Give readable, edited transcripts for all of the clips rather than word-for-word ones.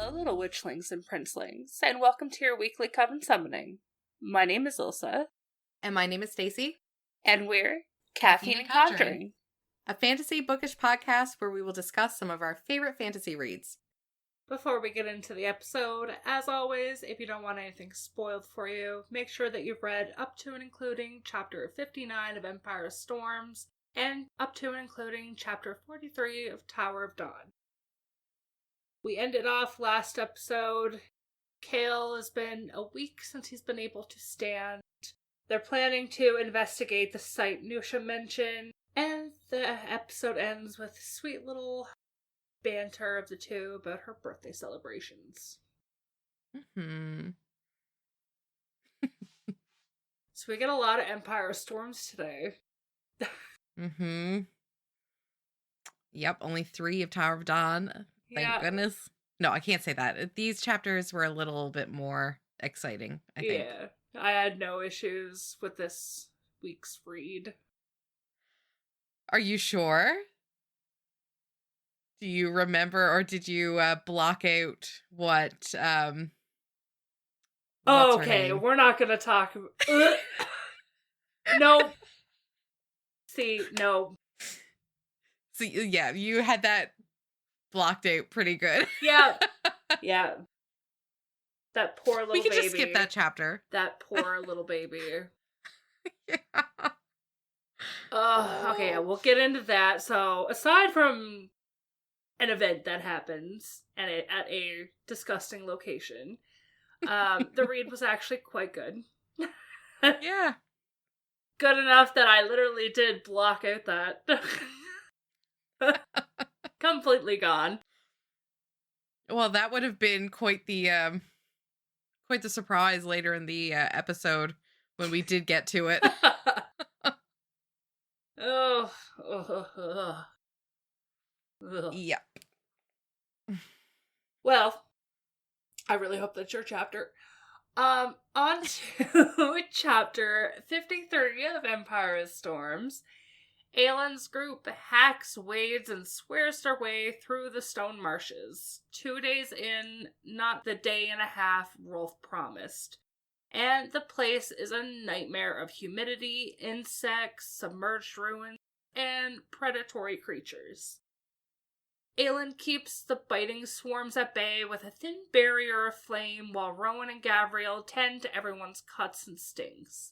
Hello, little witchlings and princelings, and welcome to your weekly Coven Summoning. My name is Ilsa. And my name is Stacy. And we're Caffeine and Conjuring, a fantasy bookish podcast where we will discuss some of our favorite fantasy reads. Before we get into the episode, as always, if you don't want anything spoiled for you, make sure that you've read up to and including Chapter 59 of Empire Storms, and up to and including Chapter 43 of Tower of Dawn. We ended off last episode. Kale has been a week since he's been able to stand. They're planning to investigate the site Nusha mentioned, and the episode ends with sweet little banter of the two about her birthday celebrations. So we get a lot of Empire Storms today. Yep, only 3 of Tower of Dawn. Thank goodness. No, I can't say that. These chapters were a little bit more exciting, I think. Yeah, I had no issues with this week's read. Are you sure? Do you remember, or did you block out what, okay, we're not gonna talk... No. See, no. So, yeah, you had that blocked out pretty good. Yeah. Yeah. That poor little baby. We can just skip that chapter. That poor little baby. Yeah. Okay, yeah, we'll get into that. So, aside from an event that happens at a disgusting location, the read was actually quite good. Yeah. Good enough that I literally did block out that. Completely gone. Well, that would have been quite the surprise later in the episode when we did get to it. Yep. Well, I really hope that's your chapter. On to chapter 53 of Empire Storms. Aelin's group hacks, wades, and swears their way through the stone marshes. 2 days in, not the day and a half Rolf promised. And the place is a nightmare of humidity, insects, submerged ruins, and predatory creatures. Aelin keeps the biting swarms at bay with a thin barrier of flame while Rowan and Gavriel tend to everyone's cuts and stings.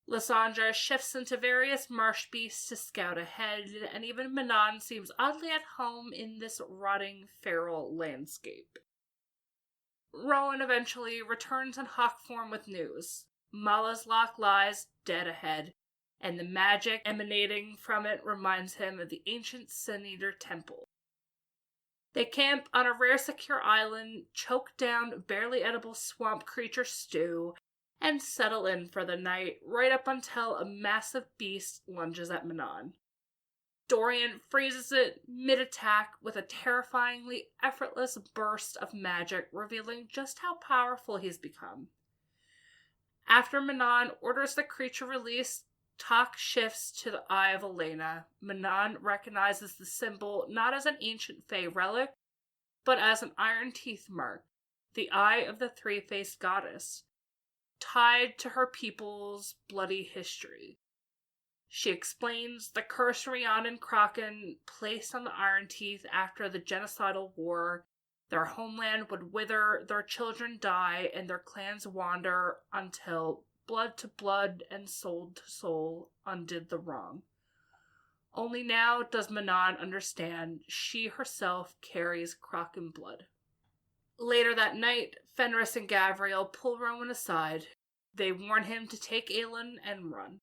Lysandra shifts into various marsh beasts to scout ahead, and even Manon seems oddly at home in this rotting, feral landscape. Rowan eventually returns in hawk form with news. Mala's lock lies dead ahead, and the magic emanating from it reminds him of the ancient Sun-Eater Temple. They camp on a rare secure island, choke down barely edible swamp creature stew, and settle in for the night, right up until a massive beast lunges at Manon. Dorian freezes it mid-attack with a terrifyingly effortless burst of magic, revealing just how powerful he's become. After Manon orders the creature released, talk shifts to the Eye of Elena. Manon recognizes the symbol not as an ancient Fey relic, but as an iron teeth mark, the Eye of the Three-Faced Goddess, tied to her people's bloody history. She explains the curse Rhiannon Kraken placed on the Iron Teeth after the genocidal war. Their homeland would wither, their children die, and their clans wander until blood to blood and soul to soul undid the wrong. Only now does Manon understand she herself carries Kraken blood. Later that night, Fenris and Gavriel pull Rowan aside. They warn him to take Aelin and run.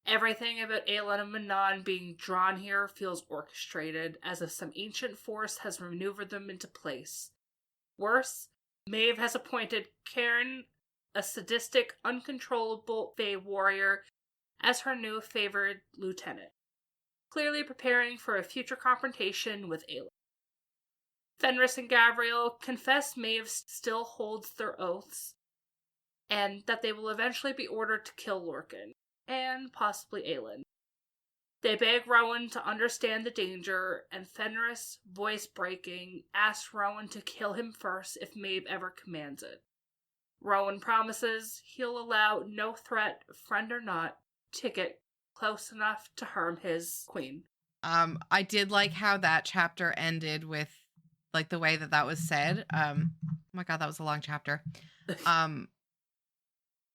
Everything about Aelin and Manon being drawn here feels orchestrated, as if some ancient force has maneuvered them into place. Worse, Maeve has appointed Cairn, a sadistic, uncontrollable Fey warrior, as her new favored lieutenant, clearly preparing for a future confrontation with Aelin. Fenris and Gavriel confess Maeve still holds their oaths, and that they will eventually be ordered to kill Lorcan, and possibly Aelin. They beg Rowan to understand the danger, and Fenris, voice breaking, asks Rowan to kill him first if Maeve ever commands it. Rowan promises he'll allow no threat, friend or not, to get close enough to harm his queen. I did like how that chapter ended with, like, the way that was said. Oh my god, that was a long chapter.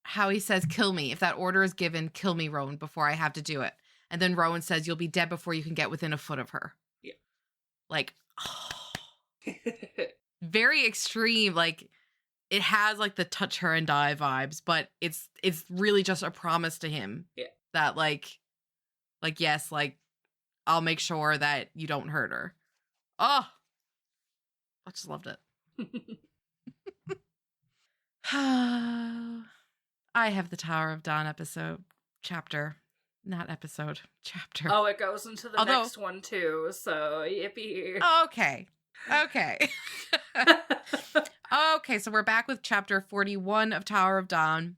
How he says, "Kill me. If that order is given, kill me, Rowan, before I have to do it." And then Rowan says, "You'll be dead before you can get within a foot of her." Yeah. Like, oh. Very extreme. Like, it has, like, the touch her and die vibes, but it's really just a promise to him. Yeah. That, like, yes, like, I'll make sure that you don't hurt her. Oh, I just loved it. I have the Tower of Dawn chapter. Oh, it goes into the next one too, so yippee. Okay. Okay, so we're back with chapter 41 of Tower of Dawn.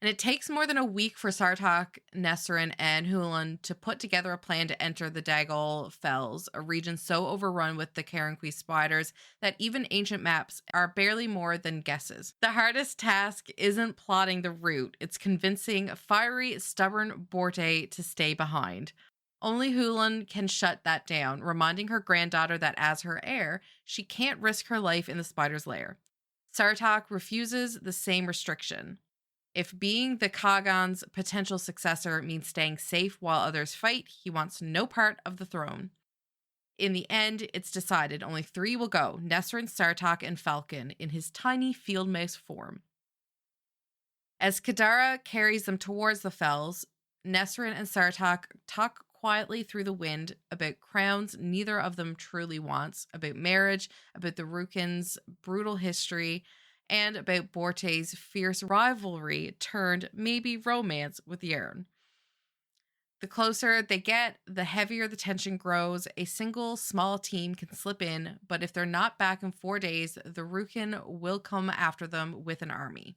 And it takes more than a week for Sartok, Nesrin, and Hulan to put together a plan to enter the Dagol Fells, a region so overrun with the Karenqui spiders that even ancient maps are barely more than guesses. The hardest task isn't plotting the route, it's convincing fiery, stubborn Borte to stay behind. Only Hulan can shut that down, reminding her granddaughter that as her heir, she can't risk her life in the spider's lair. Sartok refuses the same restriction. If being the Kagan's potential successor means staying safe while others fight, he wants no part of the throne. In the end, it's decided only 3 will go, Nesrin, Sartok, and Falcon, in his tiny field mouse form. As Kadara carries them towards the fells, Nesrin and Sartok talk quietly through the wind about crowns neither of them truly wants, about marriage, about the Rukins' brutal history, and about Borte's fierce rivalry turned maybe romance with Yern. The closer they get, the heavier the tension grows. A single small team can slip in, but if they're not back in 4 days, the Rukin will come after them with an army.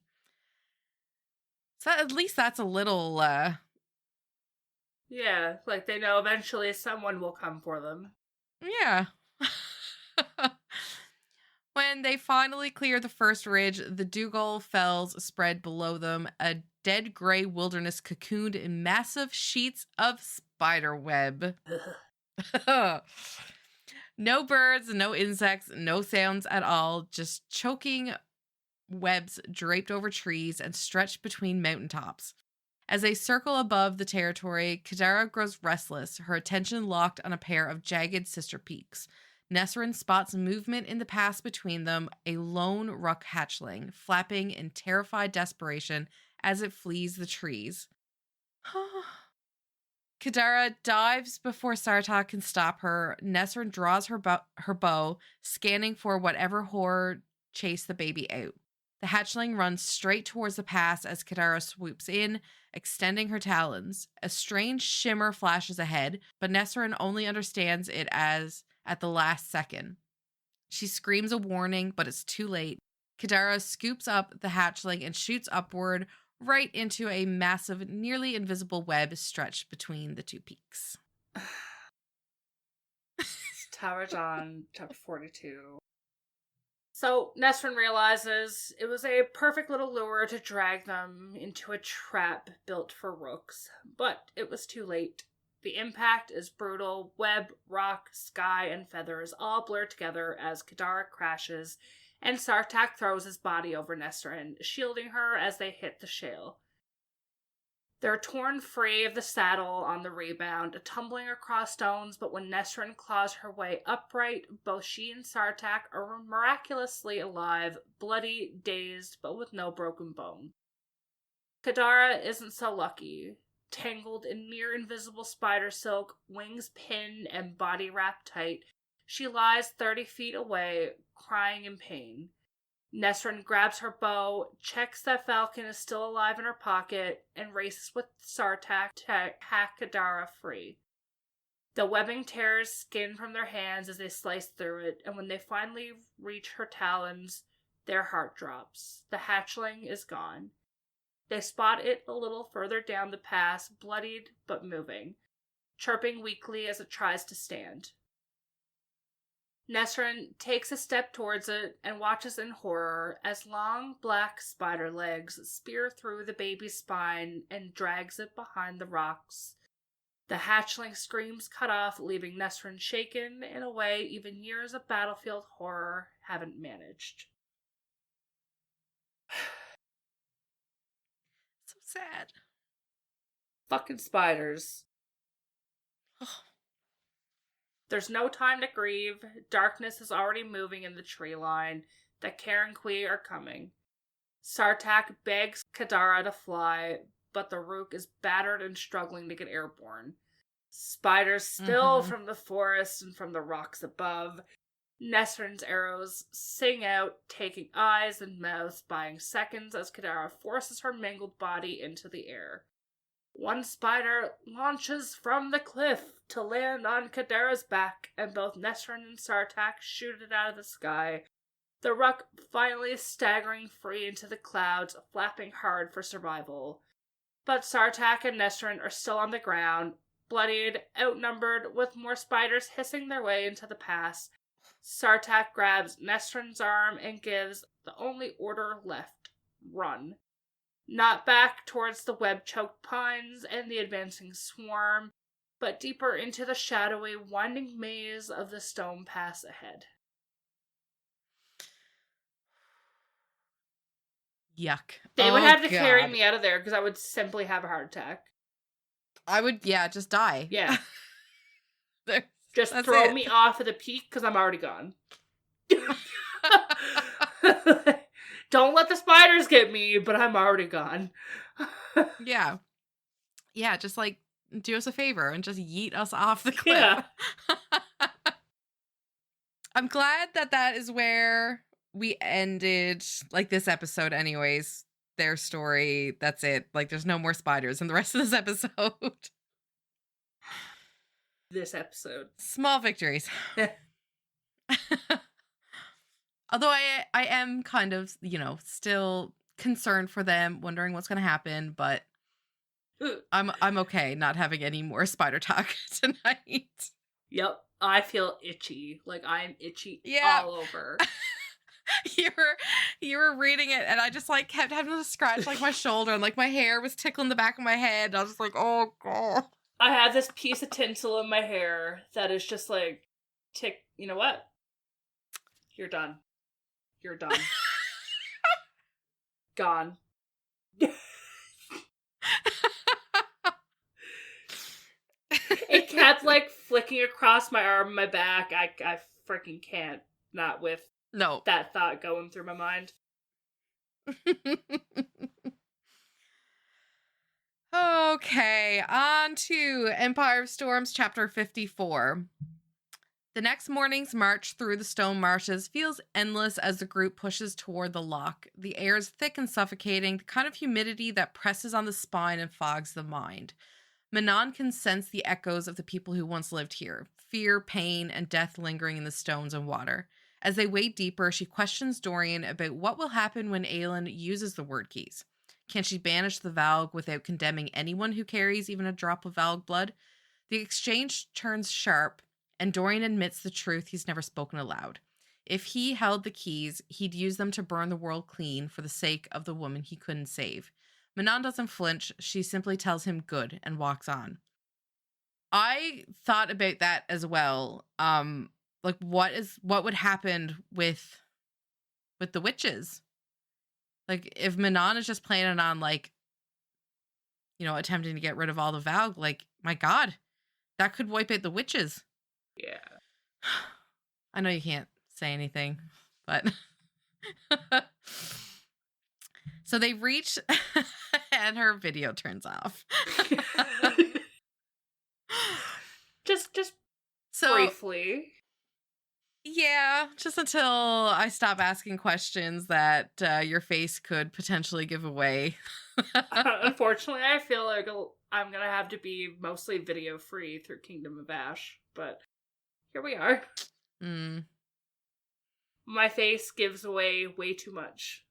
So at least that's a little, Yeah, like they know eventually someone will come for them. Yeah. When they finally clear the first ridge, the Dugol Fells spread below them, a dead gray wilderness cocooned in massive sheets of spider web. No birds, no insects, no sounds at all, just choking webs draped over trees and stretched between mountaintops. As they circle above the territory, Kadara grows restless, her attention locked on a pair of jagged sister peaks. Nesrin spots movement in the pass between them, a lone ruck hatchling, flapping in terrified desperation as it flees the trees. Kadara dives before Sartok can stop her. Nesrin draws her bow, scanning for whatever horror chased the baby out. The hatchling runs straight towards the pass as Kadara swoops in, extending her talons. A strange shimmer flashes ahead, but Nesrin only understands it as at the last second. She screams a warning, but it's too late. Kadara scoops up the hatchling and shoots upward right into a massive, nearly invisible web stretched between the 2 peaks. Tower of Dawn, chapter 42. So Nesrin realizes it was a perfect little lure to drag them into a trap built for rooks, but it was too late. The impact is brutal. Web, rock, sky, and feathers all blur together as Kadara crashes, and Sartak throws his body over Nesrin, shielding her as they hit the shale. They're torn free of the saddle on the rebound, tumbling across stones, but when Nesrin claws her way upright, both she and Sartak are miraculously alive, bloody, dazed, but with no broken bone. Kadara isn't so lucky. Tangled in near invisible spider silk, wings pinned and body wrapped tight, she lies 30 feet away, crying in pain. Nesrin grabs her bow, checks that Falcon is still alive in her pocket, and races with Sartak to hack Kadara free. The webbing tears skin from their hands as they slice through it, and when they finally reach her talons, their heart drops. The hatchling is gone. They spot it a little further down the pass, bloodied but moving. chirping weakly as it tries to stand. Nesrin takes a step towards it and watches in horror as long black spider legs spear through the baby's spine and drags it behind the rocks. The hatchling screams cut off, leaving Nesrin shaken in a way even years of battlefield horror haven't managed. So sad. Fucking spiders. There's no time to grieve. Darkness is already moving in the tree line. The Karen Kui are coming. Sartak begs Kadara to fly, but the Rook is battered and struggling to get airborne. Spiders spill from the forest and from the rocks above. Nesrin's arrows sing out, taking eyes and mouths, buying seconds as Kadara forces her mangled body into the air. One spider launches from the cliff to land on Kadara's back, and both Nesrin and Sartak shoot it out of the sky. The Rook finally staggering free into the clouds, flapping hard for survival. But Sartak and Nesrin are still on the ground, bloodied, outnumbered, with more spiders hissing their way into the pass. Sartak grabs Nesrin's arm and gives the only order left: run. Not back towards the web-choked pines and the advancing swarm, but deeper into the shadowy, winding maze of the stone pass ahead. Yuck. They would have to carry me out of there because I would simply have a heart attack. I would, just die. Yeah. Just throw me off at the peak because I'm already gone. Don't let the spiders get me, but I'm already gone. Yeah. Yeah, just like do us a favor and just yeet us off the cliff. Yeah. I'm glad that is where we ended, like, this episode anyways. Their story, that's it. Like, there's no more spiders in the rest of this episode. This episode. Small victories. Although I am kind of, still concerned for them, wondering what's going to happen, but I'm okay not having any more spider talk tonight. Yep. I feel itchy. Like, I'm itchy all over. You were reading it, and I just, like, kept having to scratch, like, my shoulder, and, like, my hair was tickling the back of my head, and I was just like, oh, God. I have this piece of tinsel in my hair that is just, like, you know what? You're done. You're done. Gone. It kept, like, flicking across my arm and my back. I freaking can't. Not with that thought going through my mind. Okay, on to Empire of Storms, chapter 54. The next morning's march through the stone marshes feels endless as the group pushes toward the lock. The air is thick and suffocating, the kind of humidity that presses on the spine and fogs the mind. Manon can sense the echoes of the people who once lived here, fear, pain, and death lingering in the stones and water. As they wade deeper, she questions Dorian about what will happen when Aelin uses the word keys. Can she banish the Valg without condemning anyone who carries even a drop of Valg blood? The exchange turns sharp, and Dorian admits the truth he's never spoken aloud. If he held the keys, he'd use them to burn the world clean for the sake of the woman he couldn't save. Manon doesn't flinch. She simply tells him good and walks on. I thought about that as well. Like, what would happen with the witches? Like, if Manon is just planning on, like, attempting to get rid of all the Valg, like, my God, that could wipe out the witches. Yeah. I know you can't say anything, but so they reach and her video turns off. just briefly. Yeah, just until I stop asking questions that your face could potentially give away. Unfortunately, I feel like I'm going to have to be mostly video free through Kingdom of Ash, but here we are. My face gives away way too much.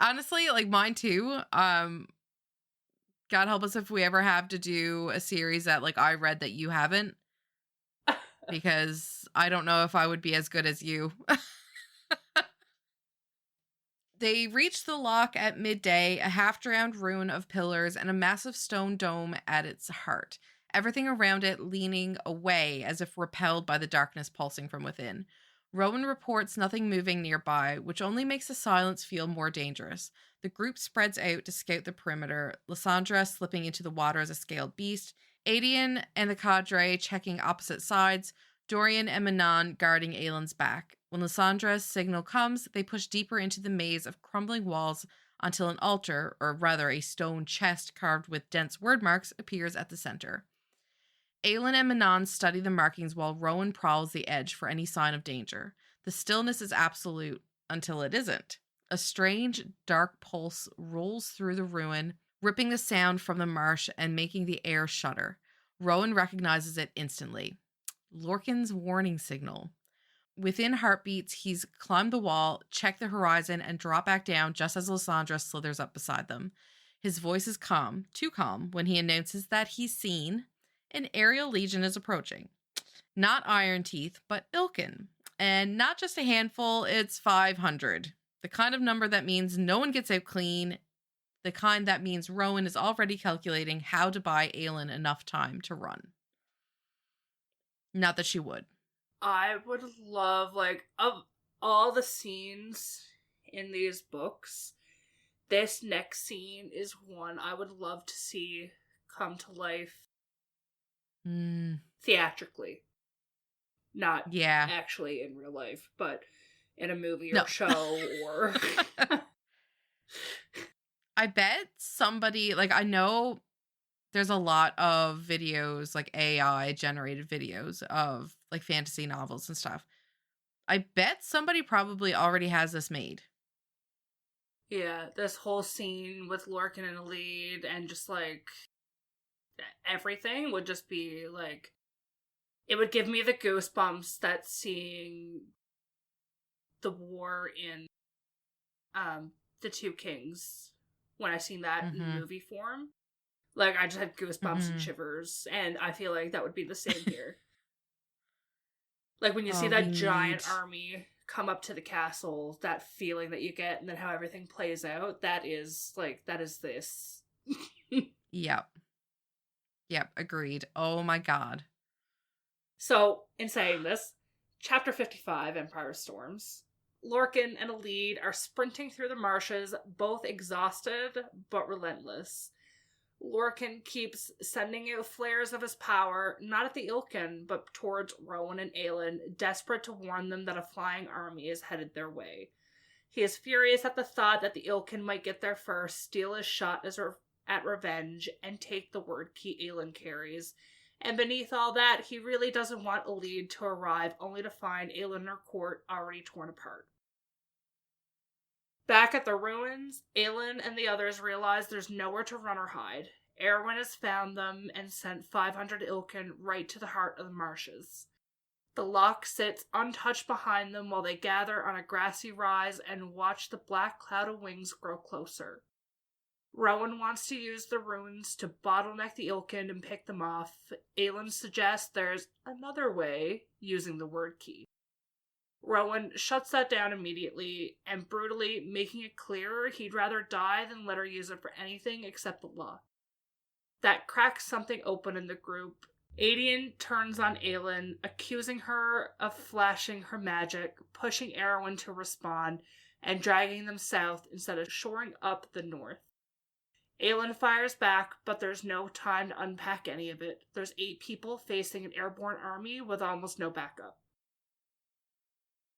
Honestly, like, mine too. God help us if we ever have to do a series that, like, I read that you haven't. Because I don't know if I would be as good as you. They reach the lock at midday, a half-drowned ruin of pillars and a massive stone dome at its heart, everything around it leaning away as if repelled by the darkness pulsing from within. Rowan reports nothing moving nearby, which only makes the silence feel more dangerous. The group spreads out to scout the perimeter, Lysandra slipping into the water as a scaled beast, Adian and the cadre checking opposite sides, Dorian and Manon guarding Aelin's back. When Lysandra's signal comes, they push deeper into the maze of crumbling walls until an altar, or rather a stone chest carved with dense word marks, appears at the center. Aelin and Manon study the markings while Rowan prowls the edge for any sign of danger. The stillness is absolute until it isn't. A strange, dark pulse rolls through the ruin, ripping the sound from the marsh and making the air shudder. Rowan recognizes it instantly. Lorcan's warning signal. Within heartbeats, he's climbed the wall, checked the horizon, and dropped back down just as Lysandra slithers up beside them. His voice is calm, too calm, when he announces that he's seen an aerial legion is approaching. Not Iron Teeth, but Ilkin. And not just a handful, it's 500. The kind of number that means no one gets out clean. The kind that means Rowan is already calculating how to buy Aelin enough time to run. Not that she would. I would love, like, of all the scenes in these books, this next scene is one I would love to see come to life theatrically. Not actually in real life, but in a movie or show or... I bet somebody, like, I know there's a lot of videos, like AI generated videos of like fantasy novels and stuff. I bet somebody probably already has this made. Yeah, this whole scene with Lorcan in the lead and just like everything would just be like, it would give me the goosebumps that seeing the war in The Two Kings when I seen that in movie form. Like, I just had goosebumps and shivers, and I feel like that would be the same here. Like, when you see that giant army come up to the castle, that feeling that you get, and then how everything plays out, that is this. Yep, agreed. Oh my god. So, in saying this, Chapter 55, Empire Storms, Lorcan and Elide are sprinting through the marshes, both exhausted, but relentless. Lorcan keeps sending out flares of his power, not at the Ilkin, but towards Rowan and Aelin, desperate to warn them that a flying army is headed their way. He is furious at the thought that the Ilkin might get there first, steal his shot at revenge, and take the word key Aelin carries. And beneath all that, he really doesn't want Elide to arrive, only to find Aelin and her court already torn apart. Back at the ruins, Aelin and the others realize there's nowhere to run or hide. Erwin has found them and sent 500 Ilkin right to the heart of the marshes. The lock sits untouched behind them while they gather on a grassy rise and watch the black cloud of wings grow closer. Rowan wants to use the ruins to bottleneck the Ilkin and pick them off. Aelin suggests there's another way, using the word key. Rowan shuts that down immediately, and brutally making it clear he'd rather die than let her use it for anything except the law. That cracks something open in the group. Adian turns on Aelin, accusing her of flashing her magic, pushing Erwin to respond, and dragging them south instead of shoring up the north. Aelin fires back, but there's no time to unpack any of it. There's 8 people facing an airborne army with almost no backup.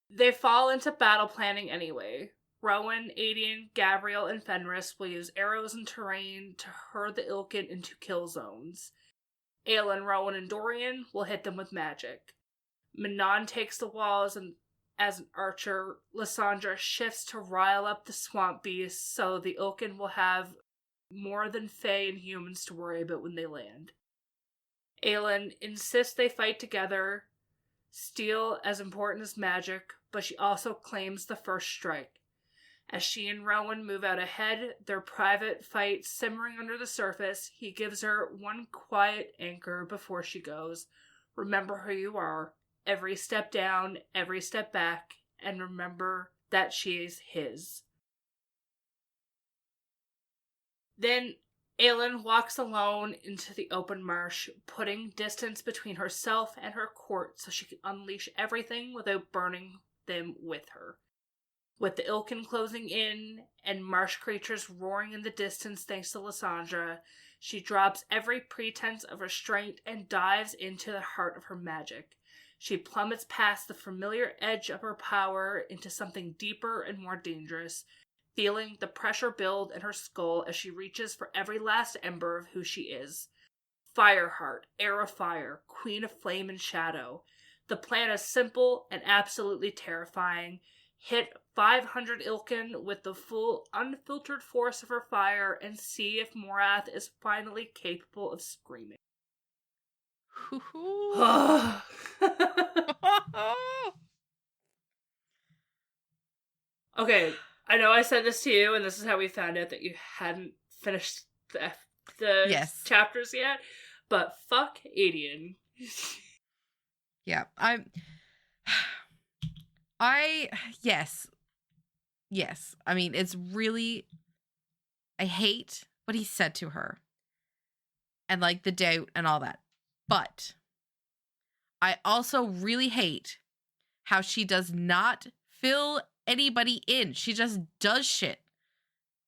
They fall into battle planning anyway. Rowan, Adian, Gabriel, and Fenris will use arrows and terrain to herd the Ilkin into kill zones. Aelin, Rowan, and Dorian will hit them with magic. Manon takes the walls and, as an archer, Lysandra shifts to rile up the swamp beasts so the Ilkin will have more than Fae and humans to worry about when they land. Aelin insists they fight together, steel as important as magic, but she also claims the first strike. As she and Rowan move out ahead, their private fight simmering under the surface, he gives her one quiet anchor before she goes. Remember who you are. Every step down, every step back, and remember that she's his. Then Aelin walks alone into the open marsh, putting distance between herself and her court so she can unleash everything without burning them with her. With the Ilkin closing in and marsh creatures roaring in the distance thanks to Lysandra, she drops every pretense of restraint and dives into the heart of her magic. She plummets past the familiar edge of her power into something deeper and more dangerous, feeling the pressure build in her skull as she reaches for every last ember of who she is. Fireheart, heir of fire, queen of flame and shadow. The plan is simple and absolutely terrifying. Hit 500 Ilkin with the full, unfiltered force of her fire and see if Morath is finally capable of screaming. Okay, I know I said this to you, and this is how we found out that you hadn't finished the chapters yet, but fuck Adian. Yeah, Yes. I mean, it's really, I hate what he said to her and like the doubt and all that. But I also really hate how she does not fill anybody in. She just does shit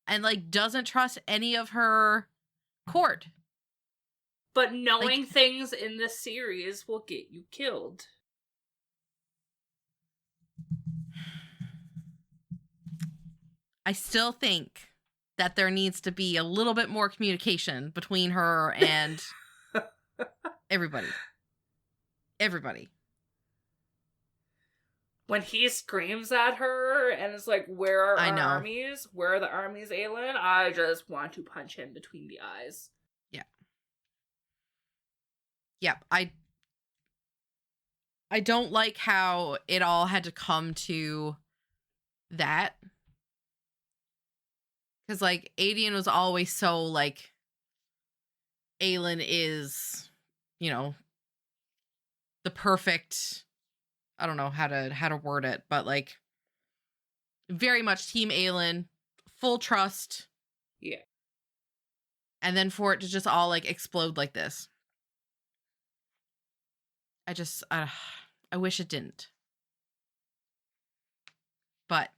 and like doesn't trust any of her court. But knowing things in this series will get you killed. I still think that there needs to be a little bit more communication between her and everybody. Everybody. When he screams at her and is like, where are our armies? Where are the armies, Aelin? I just want to punch him between the eyes. Yeah. Yep. I don't like how it all had to come to that. Because, like, Adian was always so, like, Aelin is, you know, the perfect, I don't know how to word it, but, like, very much Team Aelin, full trust. Yeah. And then for it to just all, like, explode like this. I wish it didn't. But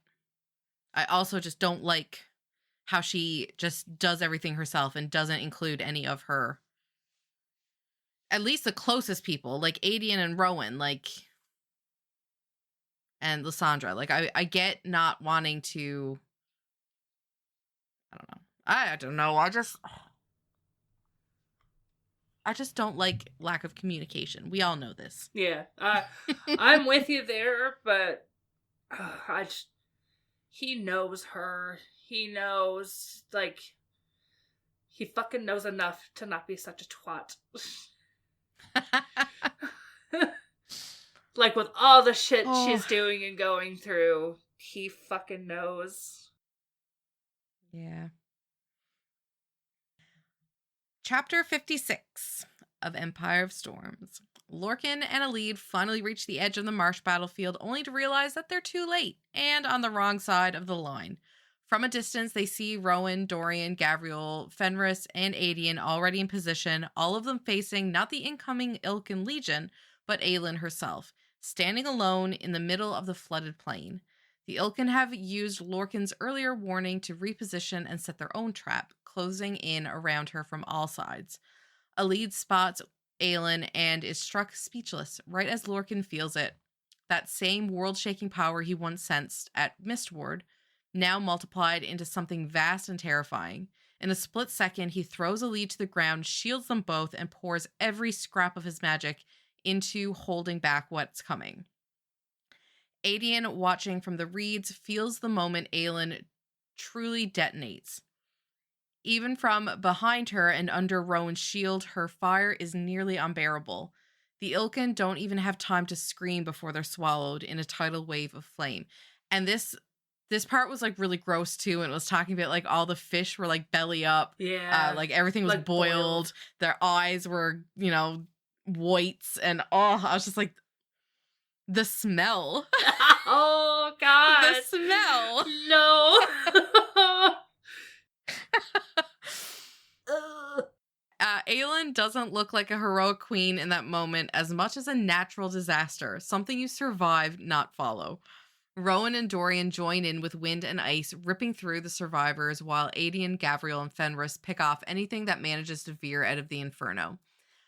I also just don't like how she just does everything herself and doesn't include any of her, at least the closest people, like Adian and Rowan, like, and Lysandra. Like, I get not wanting to, I don't know. I just don't like lack of communication. We all know this. Yeah. I'm with you there, but he knows her. He knows, like, he fucking knows enough to not be such a twat. Like, with all the shit she's doing and going through, he fucking knows. Yeah. Chapter 56 of Empire of Storms. Lorcan and Alid finally reach the edge of the marsh battlefield, only to realize that they're too late and on the wrong side of the line. From a distance, they see Rowan, Dorian, Gavriel, Fenris, and Adian already in position, all of them facing not the incoming Ilkin Legion, but Aelin herself, standing alone in the middle of the flooded plain. The Ilkin have used Lorcan's earlier warning to reposition and set their own trap, closing in around her from all sides. Alid spots Aelin and is struck speechless right as Lorcan feels it. That same world-shaking power he once sensed at Mistward, now multiplied into something vast and terrifying. In a split second, he throws Alid to the ground, shields them both, and pours every scrap of his magic into holding back what's coming. Adian, watching from the reeds, feels the moment Aelin truly detonates. Even from behind her and under Rowan's shield, her fire is nearly unbearable. The Ilkin don't even have time to scream before they're swallowed in a tidal wave of flame. And this This part was like really gross too, and it was talking about like all the fish were like belly up. Yeah. Like everything was Like boiled. Their eyes were, whites, and I was just like, the smell. Oh, God. The smell. No. Aelin doesn't look like a heroic queen in that moment as much as a natural disaster, something you survive, not follow. Rowan and Dorian join in with wind and ice, ripping through the survivors, while Aedion, Gavriel, and Fenris pick off anything that manages to veer out of the inferno.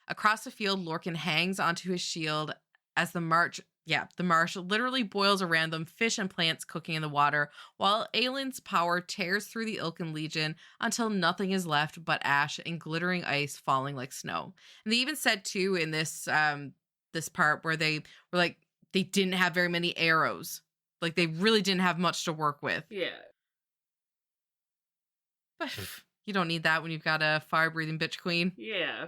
Across the field, Lorcan hangs onto his shield as the marsh literally boils around them, fish and plants cooking in the water, while Aelin's power tears through the Ilkan Legion until nothing is left but ash and glittering ice falling like snow. And they even said, too, in this part where they were like, they didn't have very many arrows. Like, they really didn't have much to work with. Yeah. But you don't need that when you've got a fire-breathing bitch queen. Yeah.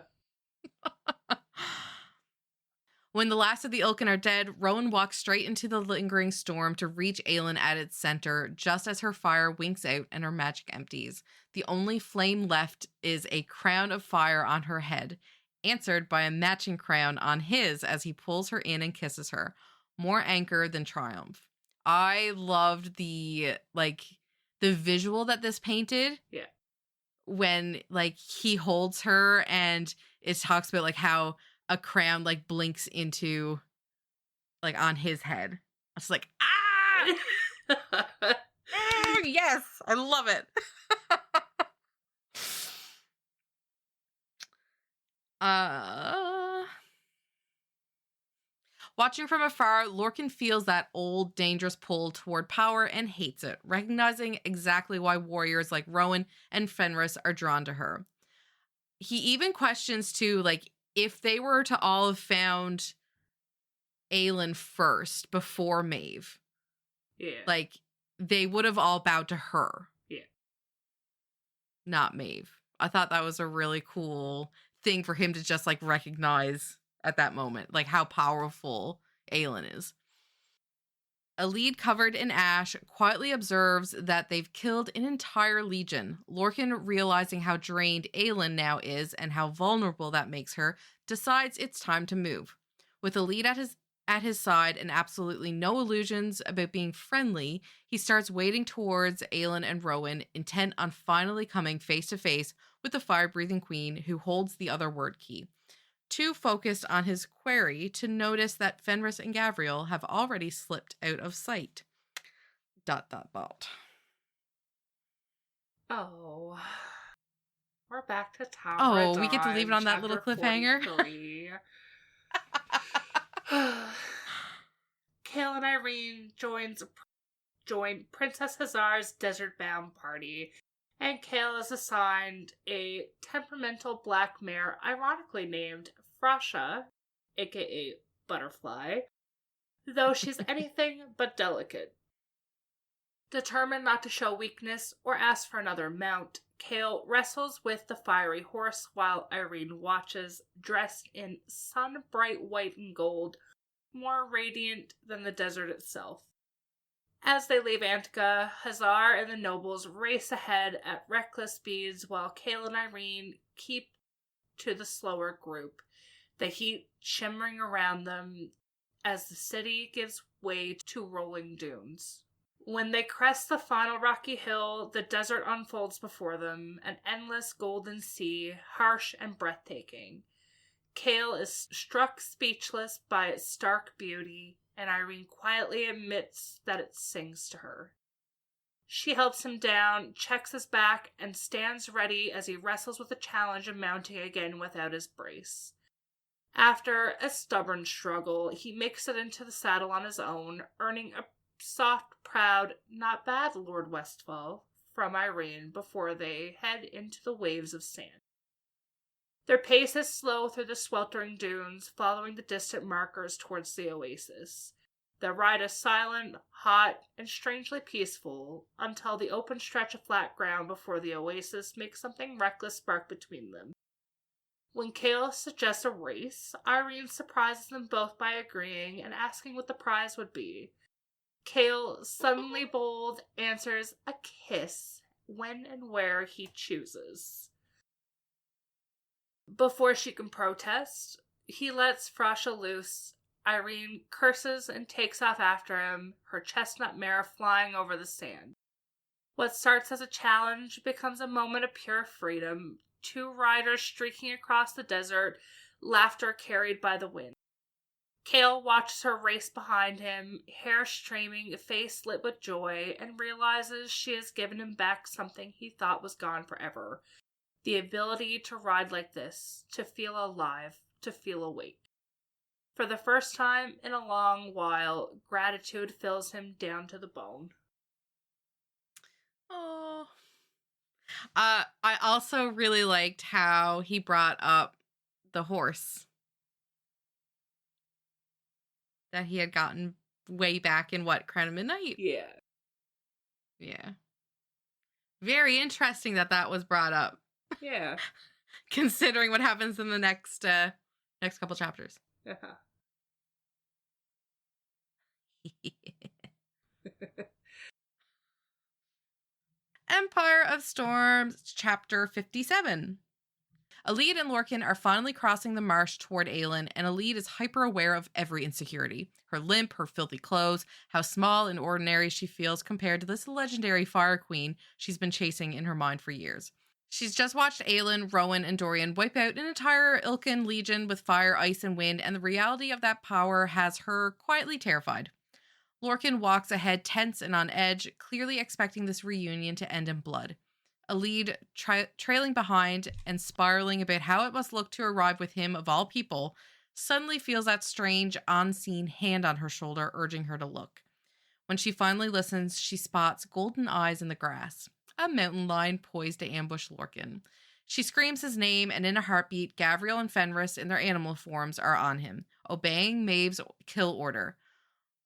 When the last of the Ilkan are dead, Rowan walks straight into the lingering storm to reach Aelin at its center, just as her fire winks out and her magic empties. The only flame left is a crown of fire on her head, answered by a matching crown on his as he pulls her in and kisses her. More anger than triumph. I loved the visual that this painted. Yeah. When he holds her and it talks about like how a crown like blinks into like on his head. I was like, yes, I love it. Watching from afar, Lorcan feels that old, dangerous pull toward power and hates it, recognizing exactly why warriors like Rowan and Fenris are drawn to her. He even questions, too, like, if they were to all have found Aelin first before Maeve, like, they would have all bowed to her. Yeah. Not Maeve. I thought that was a really cool thing for him to just, like, recognize at that moment, like how powerful Aelin is. A lead covered in ash quietly observes that they've killed an entire legion. Lorcan, realizing how drained Aelin now is and how vulnerable that makes her, decides it's time to move. With a lead at his side and absolutely no illusions about being friendly, he starts wading towards Aelin and Rowan, intent on finally coming face to face with the fire-breathing queen who holds the other word key. Too focused on his query to notice that Fenris and Gavriel have already slipped out of sight. ... Oh. We're back to Tower Oh, of we get to Dawn, leave it on that little cliffhanger? 43. Kale and Irene join Princess Hazar's desert-bound party, and Kale is assigned a temperamental black mare ironically named Frasha, aka Butterfly, though she's anything but delicate. Determined not to show weakness or ask for another mount, Kale wrestles with the fiery horse while Irene watches, dressed in sun-bright white and gold, more radiant than the desert itself. As they leave Antica, Hazar and the nobles race ahead at reckless speeds while Kale and Irene keep to the slower group, the heat shimmering around them as the city gives way to rolling dunes. When they crest the final rocky hill, the desert unfolds before them, an endless golden sea, harsh and breathtaking. Kale is struck speechless by its stark beauty, and Irene quietly admits that it sings to her. She helps him down, checks his back, and stands ready as he wrestles with the challenge of mounting again without his brace. After a stubborn struggle, he makes it into the saddle on his own, earning a soft, proud, not bad Lord Westfall from Irene before they head into the waves of sand. Their pace is slow through the sweltering dunes, following the distant markers towards the oasis. Their ride is silent, hot, and strangely peaceful, until the open stretch of flat ground before the oasis makes something reckless spark between them. When Kale suggests a race, Irene surprises them both by agreeing and asking what the prize would be. Kale, suddenly bold, answers a kiss when and where he chooses. Before she can protest, he lets Frasha loose. Irene curses and takes off after him, her chestnut mare flying over the sand. What starts as a challenge becomes a moment of pure freedom. Two riders streaking across the desert, laughter carried by the wind. Kale watches her race behind him, hair streaming, face lit with joy, and realizes she has given him back something he thought was gone forever. The ability to ride like this, to feel alive, to feel awake. For the first time in a long while, gratitude fills him down to the bone. Oh. I also really liked how he brought up the horse that he had gotten way back in Crown of Midnight? Yeah. Yeah. Very interesting that was brought up. Yeah. Considering what happens in the next couple chapters. Uh-huh. Empire of Storms, Chapter 57. Alid and Lorcan are finally crossing the marsh toward Aelin, and Alid is hyper-aware of every insecurity. Her limp, her filthy clothes, how small and ordinary she feels compared to this legendary fire queen she's been chasing in her mind for years. She's just watched Aelin, Rowan, and Dorian wipe out an entire Ilkan legion with fire, ice, and wind, and the reality of that power has her quietly terrified. Lorcan walks ahead, tense and on edge, clearly expecting this reunion to end in blood. Alid, trailing behind and spiraling about how it must look to arrive with him of all people, suddenly feels that strange, unseen hand on her shoulder urging her to look. When she finally listens, she spots golden eyes in the grass, a mountain lion poised to ambush Lorcan. She screams his name, and in a heartbeat, Gavriel and Fenris in their animal forms are on him, obeying Maeve's kill order.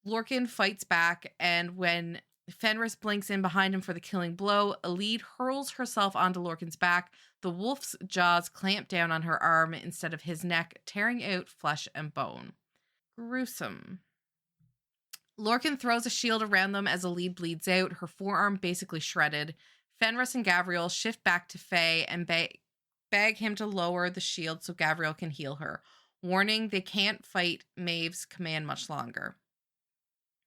Lorcan fights back, and when Fenris blinks in behind him for the killing blow, Alid hurls herself onto Lorcan's back. The wolf's jaws clamp down on her arm instead of his neck, tearing out flesh and bone. Gruesome. Lorcan throws a shield around them as Alid bleeds out, her forearm basically shredded. Fenris and Gavriel shift back to Faye and beg him to lower the shield so Gavriel can heal her, warning they can't fight Maeve's command much longer.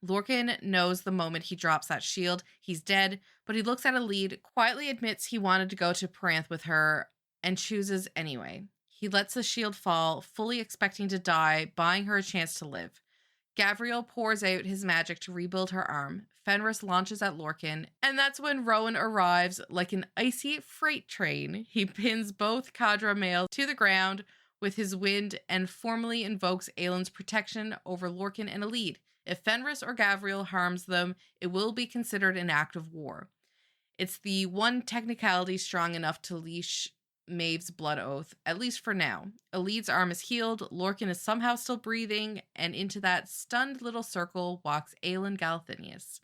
Lorcan knows the moment he drops that shield, he's dead, but he looks at Alid, quietly admits he wanted to go to Paranth with her, and chooses anyway. He lets the shield fall, fully expecting to die, buying her a chance to live. Gavriel pours out his magic to rebuild her arm. Fenris launches at Lorcan, and that's when Rowan arrives like an icy freight train. He pins both Kadra males to the ground with his wind and formally invokes Aelin's protection over Lorcan and Alid. If Fenris or Gavriel harms them, it will be considered an act of war. It's the one technicality strong enough to leash Maeve's blood oath, at least for now. Alid's arm is healed, Lorcan is somehow still breathing, and into that stunned little circle walks Aelin Galathinius.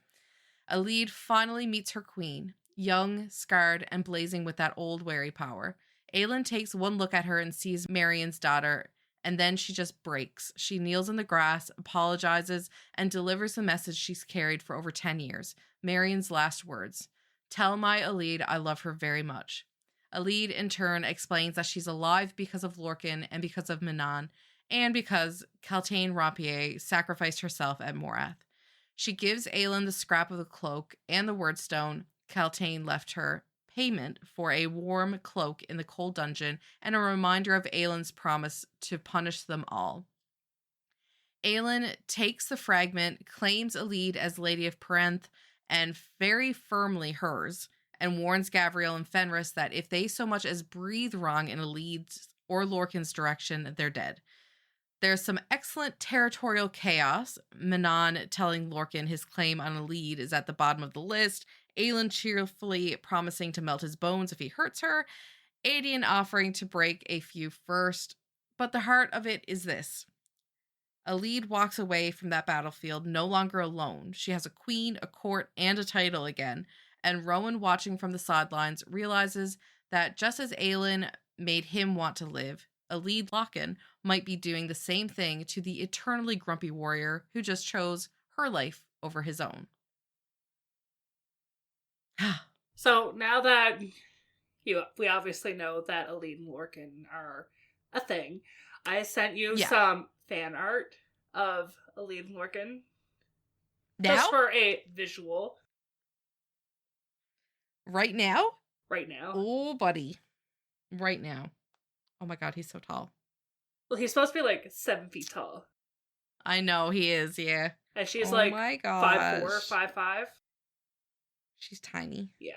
Alid finally meets her queen, young, scarred, and blazing with that old wary power. Aelin takes one look at her and sees Marion's daughter, and then she just breaks. She kneels in the grass, apologizes, and delivers the message she's carried for over 10 years. Marion's last words. Tell my Alid I love her very much. Alid, in turn, explains that she's alive because of Lorcan and because of Manon, and because Kaltain Rapier sacrificed herself at Morath. She gives Aelin the scrap of the cloak and the wordstone Kaltain left her, payment for a warm cloak in the cold dungeon, and a reminder of Aelin's promise to punish them all. Aelin takes the fragment, claims Alid as Lady of Paranth, and very firmly hers, and warns Gavriel and Fenris that if they so much as breathe wrong in Alid's or Lorcan's direction, they're dead. There's some excellent territorial chaos, Manon telling Lorcan his claim on Alid is at the bottom of the list, Aelin cheerfully promising to melt his bones if he hurts her, Aedion offering to break a few first. But the heart of it is this. Alid walks away from that battlefield no longer alone. She has a queen, a court, and a title again, and Rowan, watching from the sidelines, realizes that just as Aelin made him want to live, Alid Lochan might be doing the same thing to the eternally grumpy warrior who just chose her life over his own. So now that we obviously know that Elite and Lorcan are a thing, I sent you some fan art of Elite and Lorcan. Now? Just for a visual. Right now? Right now. Oh, buddy. Right now. Oh my god, he's so tall. Well, he's supposed to be like 7 feet tall. I know, he is, yeah. And she's my 5'4", 5'5". She's tiny. Yeah.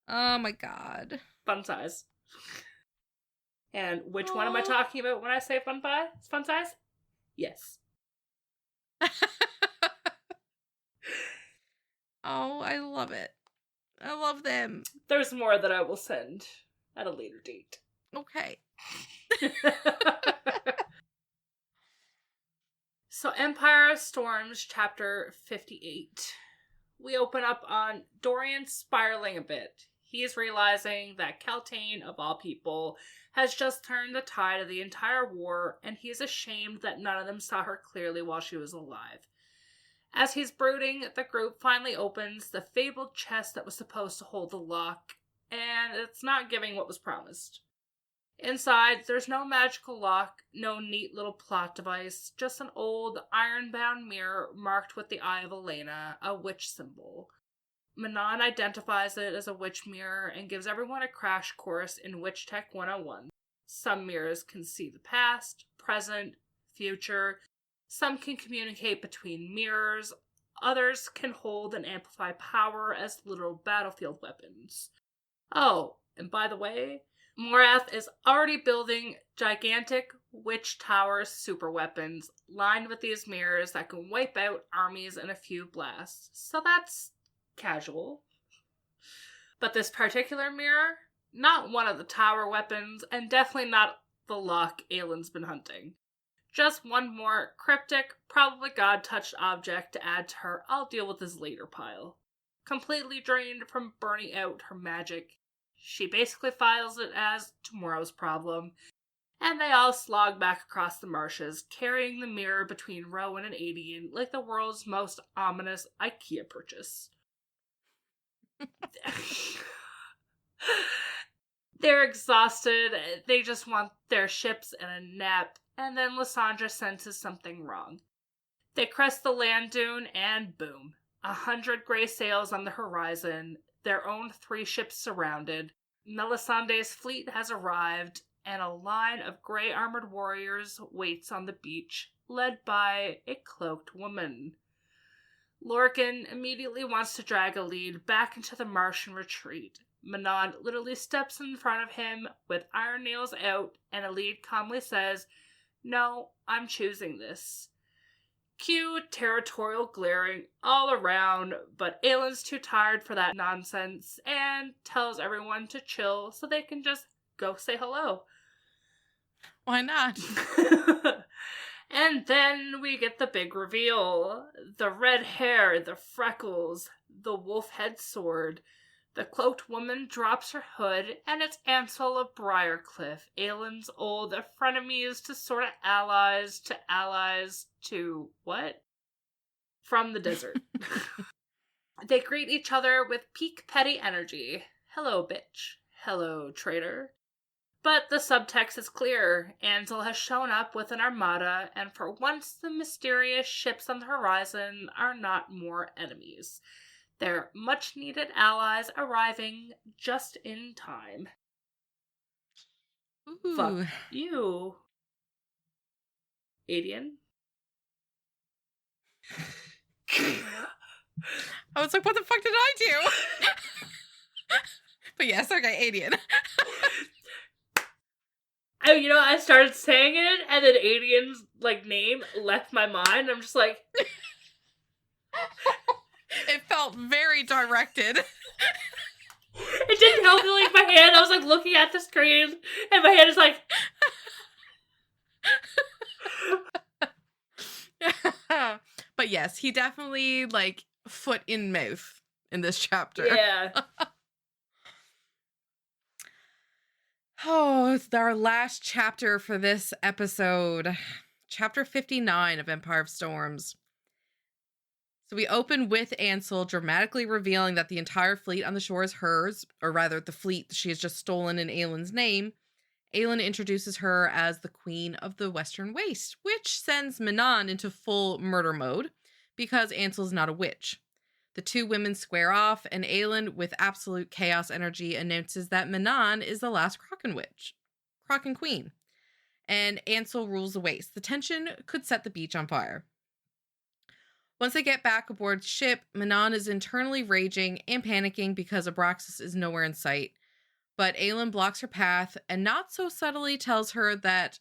Oh my god. Fun size. And which one am I talking about when I say fun size? Yes. Oh, I love it. I love them. There's more that I will send at a later date. Okay. So Empire Storms chapter 58. We open up on Dorian spiraling a bit. He's realizing that Keltane, of all people, has just turned the tide of the entire war, and he's ashamed that none of them saw her clearly while she was alive. As he's brooding, the group finally opens the fabled chest that was supposed to hold the lock, and it's not giving what was promised. Inside, there's no magical lock, no neat little plot device, just an old, iron-bound mirror marked with the Eye of Elena, a witch symbol. Manon identifies it as a witch mirror and gives everyone a crash course in Witch Tech 101. Some mirrors can see the past, present, future. Some can communicate between mirrors. Others can hold and amplify power as literal battlefield weapons. Oh, and by the way, Morath is already building gigantic witch tower super weapons lined with these mirrors that can wipe out armies in a few blasts. So that's casual. But this particular mirror, not one of the tower weapons, and definitely not the lock Aylin's been hunting. Just one more cryptic, probably god-touched object to add to her I'll deal with this later pile. Completely drained from burning out her magic, she basically files it as tomorrow's problem, and they all slog back across the marshes, carrying the mirror between Rowan and Adian like the world's most ominous IKEA purchase. They're exhausted, they just want their ships and a nap, and then Lysandra senses something wrong. They crest the land dune, and boom. 100 gray sails on the horizon, their own 3 ships surrounded. Melisandre's fleet has arrived, and a line of gray armored warriors waits on the beach, led by a cloaked woman. Lorcan immediately wants to drag a lead back into the Martian retreat. Manon literally steps in front of him with iron nails out, and a lead calmly says, "No, I'm choosing this." Cue territorial glaring all around, but Aylin's too tired for that nonsense and tells everyone to chill so they can just go say hello. Why not? And then we get the big reveal. The red hair, the freckles, the wolf head sword. The cloaked woman drops her hood, and it's Ansel of Briarcliff, Aylin's old frenemies to sort of allies to what? From the desert. They greet each other with peak petty energy. Hello, bitch. Hello, traitor. But the subtext is clear. Ansel has shown up with an armada, and for once the mysterious ships on the horizon are not more enemies. They're much-needed allies arriving just in time. Ooh. Fuck you, Adian. I was like, what the fuck did I do? But yes, okay, Adian. I started saying it, and then Adian's, name left my mind. I'm just like... It felt very directed. It didn't help me, my hand, I was, looking at the screen, and my hand is like... But yes, he definitely, foot in mouth in this chapter. Yeah. Oh, it's our last chapter for this episode. Chapter 59 of Empire of Storms. So we open with Ansel dramatically revealing that the entire fleet on the shore is hers, or rather the fleet she has just stolen in Aelin's name. Aelin introduces her as the Queen of the Western Waste, which sends Manon into full murder mode because Ansel's not a witch. The two women square off, and Aelin, with absolute chaos energy, announces that Manon is the last Kraken Queen, and Ansel rules the waste. The tension could set the beach on fire. Once they get back aboard ship, Manon is internally raging and panicking because Abraxas is nowhere in sight. But Aelin blocks her path and not so subtly tells her that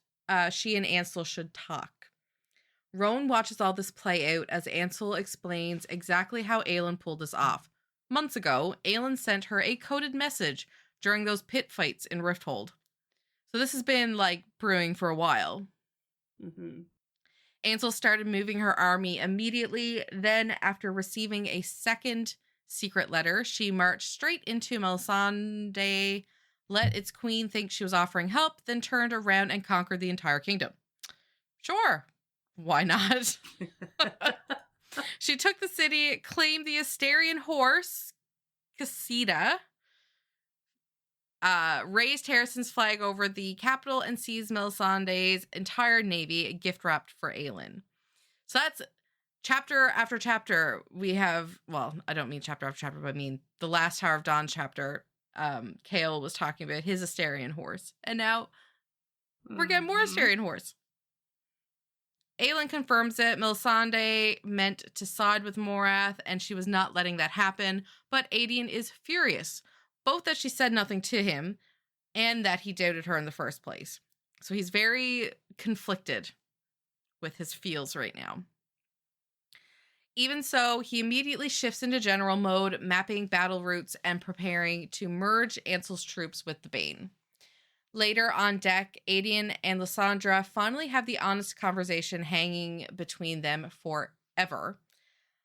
she and Ansel should talk. Rowan watches all this play out as Ansel explains exactly how Aelin pulled this off. Months ago, Aelin sent her a coded message during those pit fights in Rifthold. So this has been, brewing for a while. Mm-hmm. Ansel started moving her army immediately. Then, after receiving a second secret letter, she marched straight into Melisande, let its queen think she was offering help, then turned around and conquered the entire kingdom. Sure, why not? She took the city, claimed the Astarian horse, Cassida, raised Harrison's flag over the capital, and seized Melisande's entire navy, gift wrapped for Aelin. So that's chapter after chapter. We have, well, I don't mean chapter after chapter, but I mean the last Tower of Dawn chapter. Chaol was talking about his Astarian horse, and now we're getting more Astarian horse. Aelin confirms it. Melisande meant to side with Morath, and she was not letting that happen. But Aedion is furious, both that she said nothing to him and that he doubted her in the first place. So he's very conflicted with his feels right now. Even so, he immediately shifts into general mode, mapping battle routes and preparing to merge Ansel's troops with the Bane. Later on deck, Aedion and Lysandra finally have the honest conversation hanging between them forever.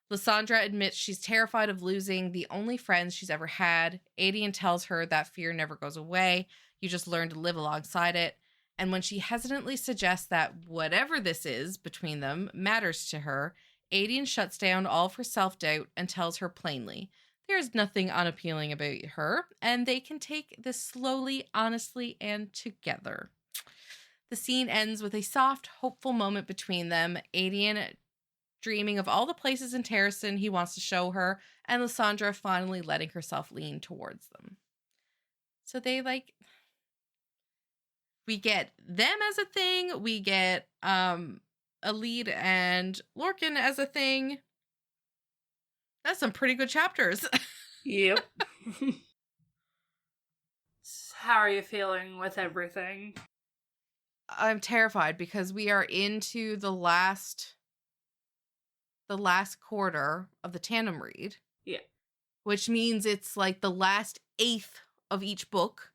Lysandra admits she's terrified of losing the only friends she's ever had. Aedion tells her that fear never goes away. You just learn to live alongside it. And when she hesitantly suggests that whatever this is between them matters to her, Aedion shuts down all of her self-doubt and tells her plainly, there's nothing unappealing about her, and they can take this slowly, honestly, and together. The scene ends with a soft, hopeful moment between them, Aedion dreaming of all the places in Terrasen he wants to show her, and Lysandra finally letting herself lean towards them. So they, we get them as a thing, we get, Elide and Lorcan as a thing. That's some pretty good chapters. Yep. How are you feeling with everything? I'm terrified because we are into the last quarter of the tandem read. Yeah. Which means it's the last eighth of each book.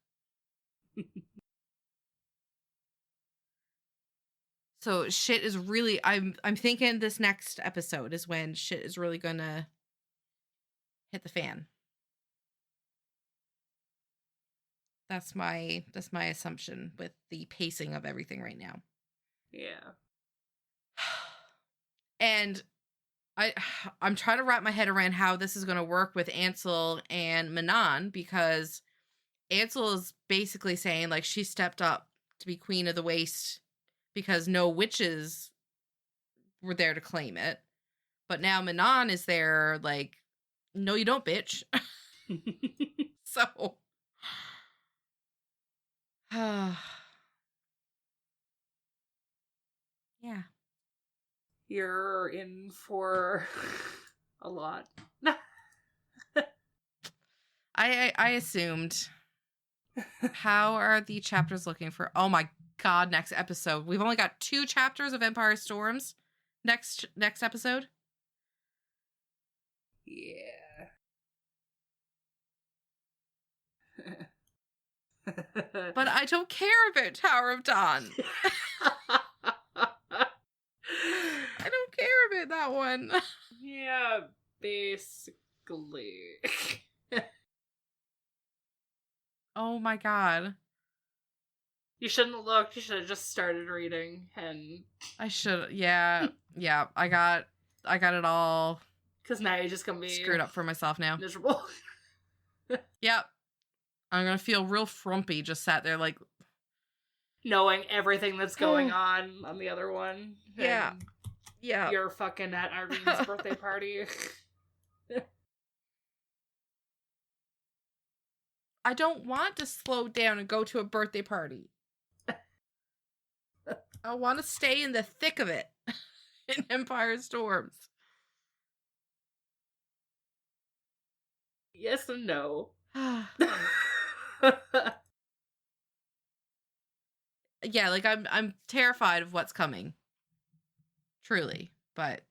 So shit is really, I'm thinking this next episode is when shit is really gonna hit the fan. That's my assumption with the pacing of everything right now. Yeah. And I'm trying to wrap my head around how this is going to work with Ansel and Manon, because Ansel is basically saying she stepped up to be Queen of the Waste because no witches were there to claim it. But now Manon is there no, you don't, bitch. So. Yeah. You're in for a lot. I assumed. How are the chapters looking for? Oh my god, next episode. We've only got 2 chapters of Empire Storms next episode. Yeah. But I don't care about Tower of Dawn. I don't care about that one. Yeah, basically. Oh my god. You shouldn't have looked. You should have just started reading, and I should. Yeah. I got it all Because now you're just going to be screwed up for myself now. Miserable. Yep. I'm going to feel real frumpy just sat there like... knowing everything that's going on the other one. Yeah. Yeah. You're fucking at Irene's birthday party. I don't want to slow down and go to a birthday party. I want to stay in the thick of it in Empire Storms. Yes and no. Yeah, like I'm terrified of what's coming. Truly, but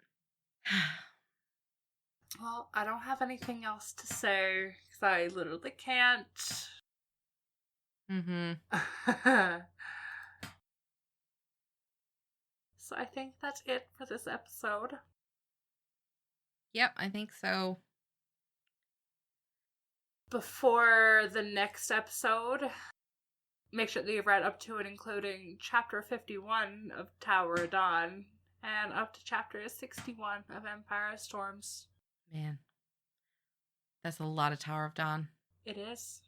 well, I don't have anything else to say because I literally can't. So I think that's it for this episode. Yep, I think so. Before the next episode, make sure that you've read up to and including chapter 51 of Tower of Dawn and up to chapter 61 of Empire Storms. Man, that's a lot of Tower of Dawn. It is.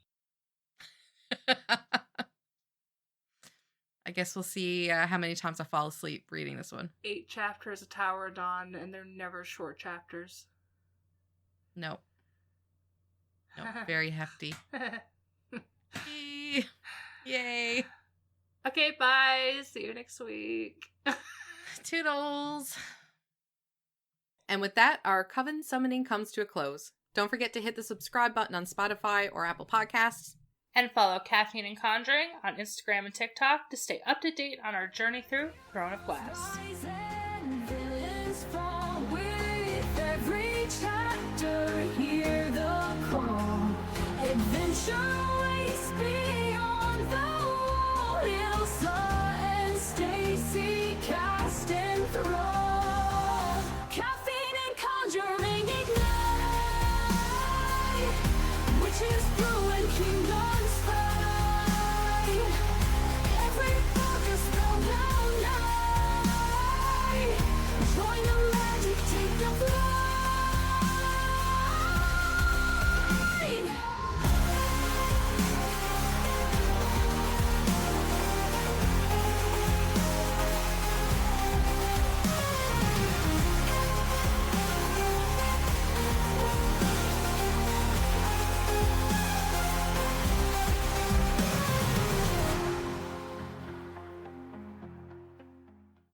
I guess we'll see how many times I fall asleep reading this one. 8 chapters of Tower of Dawn, and they're never short chapters. Nope. Very hefty. Yay. Okay, bye. See you next week. Toodles. And with that, our Coven summoning comes to a close. Don't forget to hit the subscribe button on Spotify or Apple Podcasts. And follow Caffeine and Conjuring on Instagram and TikTok to stay up to date on our journey through Throne of Glass.